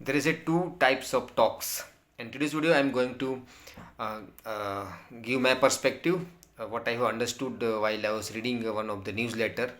There is a two types of talks. In today's video I'm going to uh, uh, give my perspective, what I have understood while I was reading one of the newsletter,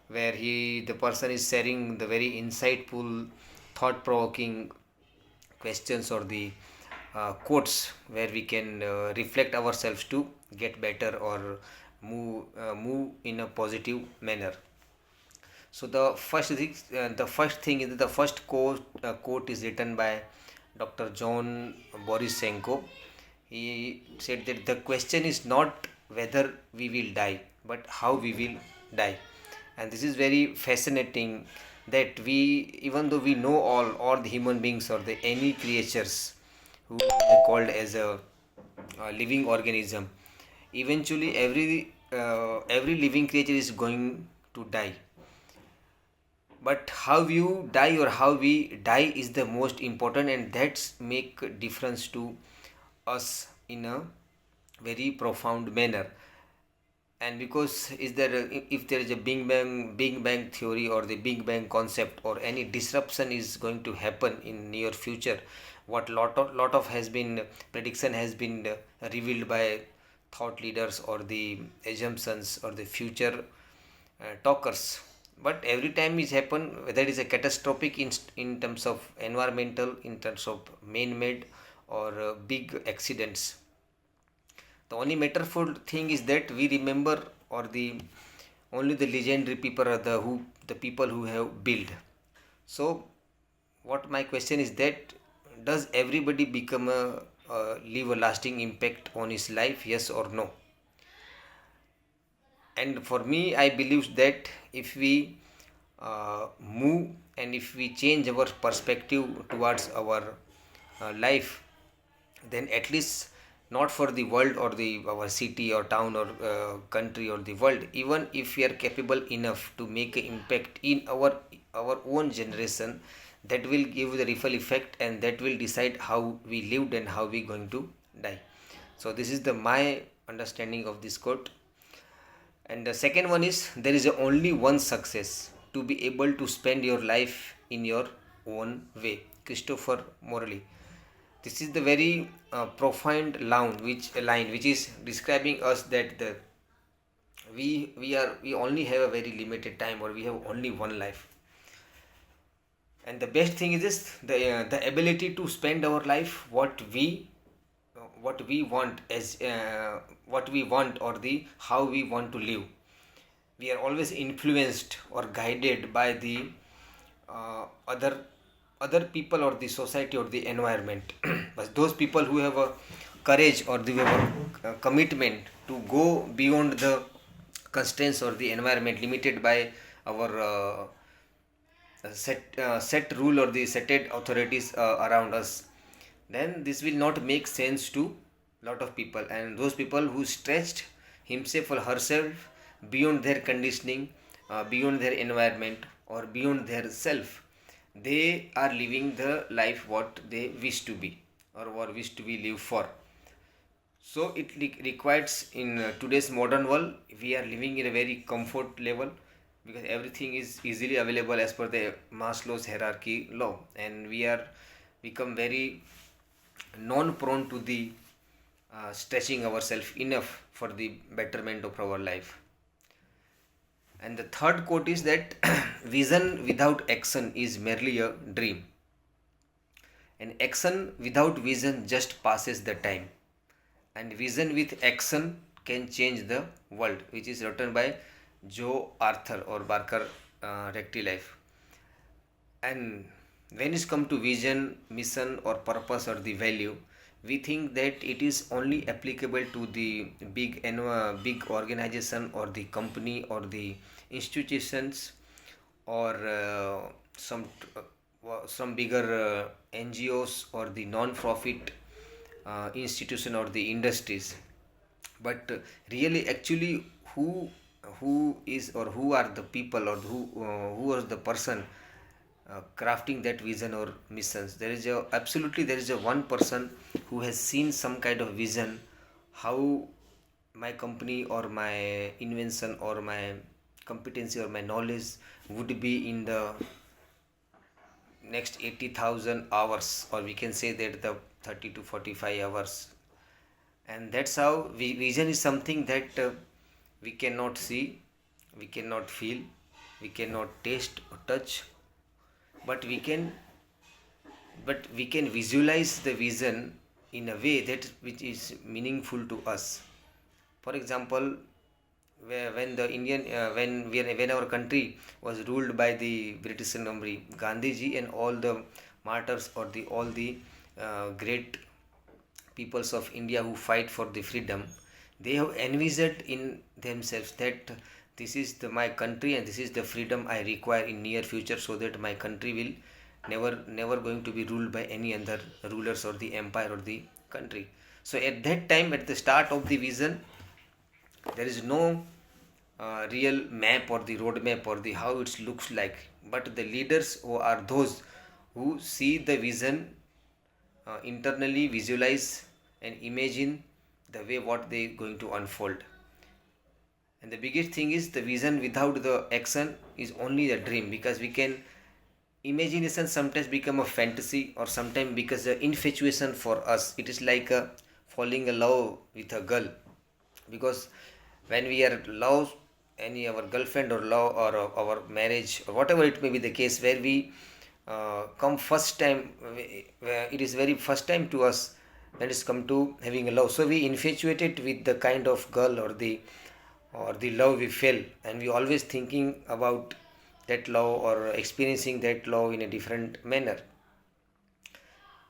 where the person is sharing the very insightful, thought provoking questions or the quotes where we can reflect ourselves to get better or move in a positive manner. So the first thing is, the first quote is written by Dr. John Borisenko. He said that the question is not whether we will die, but how we will die. And this is very fascinating, that even though we know all the human beings or the any creatures who are called as a living organism, eventually every living creature is going to die, but how you die or how we die is the most important, and that's make a difference to us in a very profound manner. And because is there if there is a big bang theory or the big bang concept, or any disruption is going to happen in near future, what lot of has been prediction has been revealed by thought leaders or the assumptions or the future talkers. But every time is happen, whether it is a catastrophic in terms of environmental, in terms of man-made, or big accidents, the only matterful thing is that we remember, or the only the legendary people are the people who have built. So what my question is that, does everybody become leave a lasting impact on his life, yes or no? And for me, I believe that if we move, and if we change our perspective towards our life, then at least not for the world or the our city or town or country or the world, even if we are capable enough to make an impact in our own generation, that will give the ripple effect, and that will decide how we lived and how we going to die. So this is the my understanding of this quote. And the second one is, there is only one success: to be able to spend your life in your own way. Christopher Morley. This is the very profound line which is describing us, that we only have a very limited time, or we have only one life. And the best thing is this: the ability to spend our life what we want, as what we want, or the how we want to live. We are always influenced or guided by the uh, other other people or the society or the environment. But those people who have a courage, or they have a commitment to go beyond the constraints or the environment limited by our set rule or the setted authorities around us, then this will not make sense to lot of people. And those people who stretched himself or herself beyond their conditioning, beyond their environment, or beyond their self, they are living the life what they wish to be, or what wish to be live for. So it requires, in today's modern world, we are living in a very comfort level, because everything is easily available as per the Maslow's hierarchy law, and we are become very non prone to the stretching ourselves enough for the betterment of our life. And the third quote is that vision without action is merely a dream, and action without vision just passes the time, and vision with action can change the world, which is written by Joe Arthur or Barker Rectilife. And when it's come to vision, mission, or purpose, or the value, we think that it is only applicable to the big organization, or the company, or the institutions, or some bigger NGOs, or the non-profit institution, or the industries. But really, actually, who is, or who are the people, or who was the person crafting that vision or missions? There is a one person who has seen some kind of vision, how my company or my invention or my competency or my knowledge would be in the next 80,000 hours, or we can say that the 30 to 45 hours. And that's how vision is something that we cannot see, we cannot feel, we cannot taste or touch, but we can visualize the vision in a way that which is meaningful to us. For example, when the Indian when our country was ruled by the British Empire, Gandhiji and all the martyrs, or the all the great peoples of India who fight for the freedom, they have envisaged in themselves that this is my country and this is the freedom I require in near future, so that my country will never going to be ruled by any other rulers or the empire or the country. So at that time, at the start of the vision, there is no real map or the road map or the how it looks like, but the leaders who are those who see the vision, internally visualize and imagine the way what they going to unfold. And the biggest thing is, the vision without the action is only a dream, because we can imagination sometimes become a fantasy, or sometimes because the infatuation for us, it is like falling in love with a girl. Because when we are love any our girlfriend or love or our marriage or whatever it may be the case, where we come first time, where it is very first time to us when it's come to having a love, so we infatuated with the kind of girl or the love we feel, and we always thinking about that love or experiencing that love in a different manner.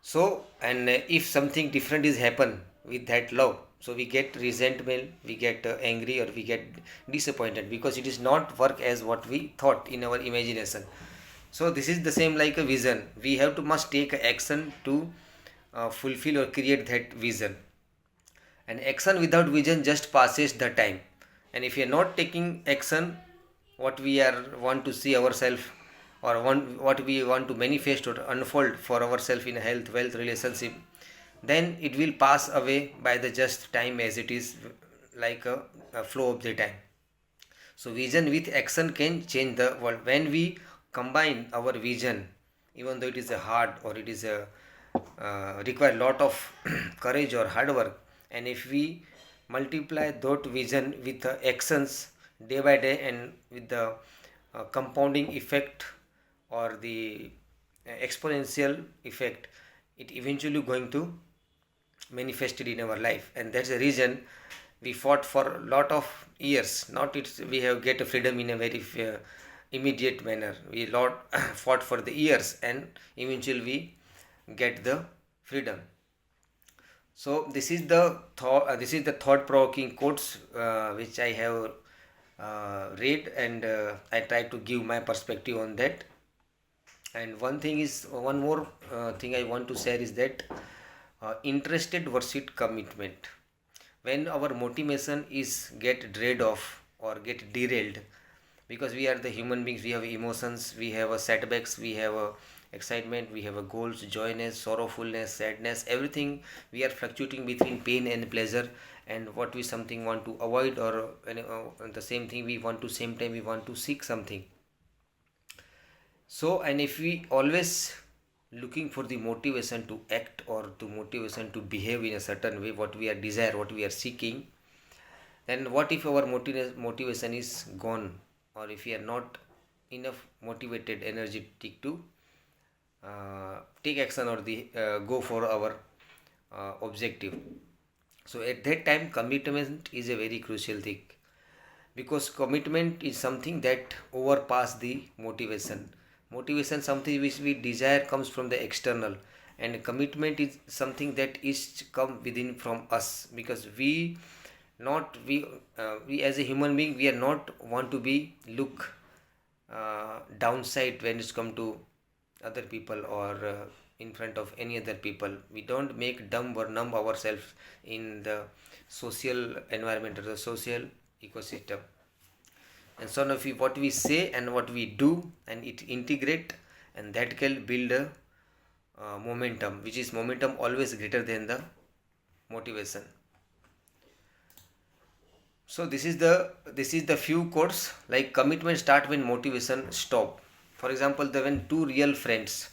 So, and if something different is happen with that love, so we get resentment, we get angry, or we get disappointed, because it is not work as what we thought in our imagination. So this is the same like a vision. We have to must take action to fulfill or create that vision. And action without vision just passes the time. And if we are not taking action, what we are want to see ourselves, or what we want to manifest or unfold for ourselves in health, wealth, relationship, then it will pass away by the just time, as it is like a flow of the time. So vision with action can change the world. When we combine our vision, even though it is a hard, or it is a require lot of courage or hard work, and if we multiply that vision with the actions day by day, and with the compounding effect or the exponential effect, it eventually going to manifested in our life. And that's the reason we fought for a lot of years. Not it's we have get freedom in a very immediate manner. We lot fought for the years, and eventually we get the freedom. So this is the thought provoking quotes which I have read, and I try to give my perspective on that. And one more thing I want to share is that interested versus commitment. When our motivation is get drained off or get derailed, because we are the human beings, we have emotions, we have a setbacks, we have a excitement, we have a goals, joyness, sorrowfulness, sadness, everything. We are fluctuating between pain and pleasure, and what we something want to avoid, or the same thing we want to same time we want to seek something. So, and if we always looking for the motivation to act, or to motivation to behave in a certain way, what we are desire, what we are seeking, then what if our motivation is gone, or if we are not enough motivated, energetic to take action, or the go for our objective. So at that time, commitment is a very crucial thing, because commitment is something that overpass the motivation. Motivation something which we desire comes from the external, and commitment is something that is come within from us, because we not we as a human being, we are not want to be look downside when it's come to other people, or in front of any other people. We don't make dumb or numb ourselves in the social environment or the social ecosystem. And so now what we say and what we do, and it integrate, and that can build a momentum, which is momentum always greater than the motivation. So this is the few quotes, like commitment start when motivation stop. For example, when two real friends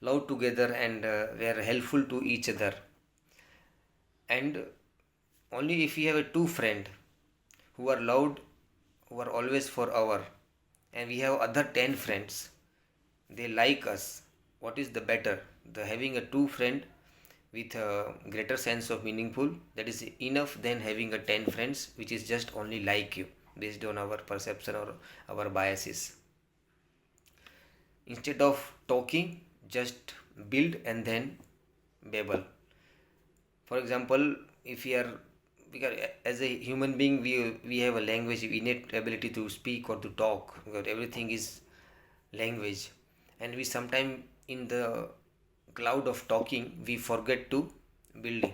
love together, and we are helpful to each other. And only if we have a two friend who are loved, who are always for our, and we have other 10 friends, they like us, what is the better? The having a two friend with a greater sense of meaningful, that is enough, than having a 10 friends which is just only like you based on our perception or our biases. Instead of talking, just build and then babble. For example, if we are, because as a human being, we have a language, innate ability to speak or to talk, because everything is language. And we sometimes, in the cloud of talking, we forget to building.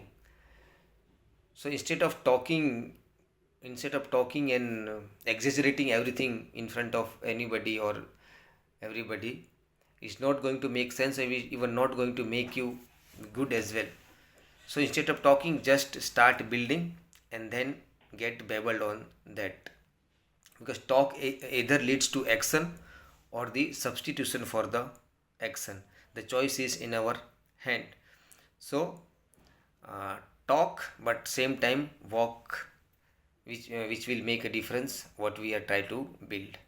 So instead of talking and exaggerating everything in front of anybody or everybody, is not going to make sense, and even not going to make you good as well. So instead of talking, just start building and then get babbled on that. Because talk either leads to action or the substitution for the action. The choice is in our hand. So uh, talk, but same time walk, which will make a difference what we are trying to build.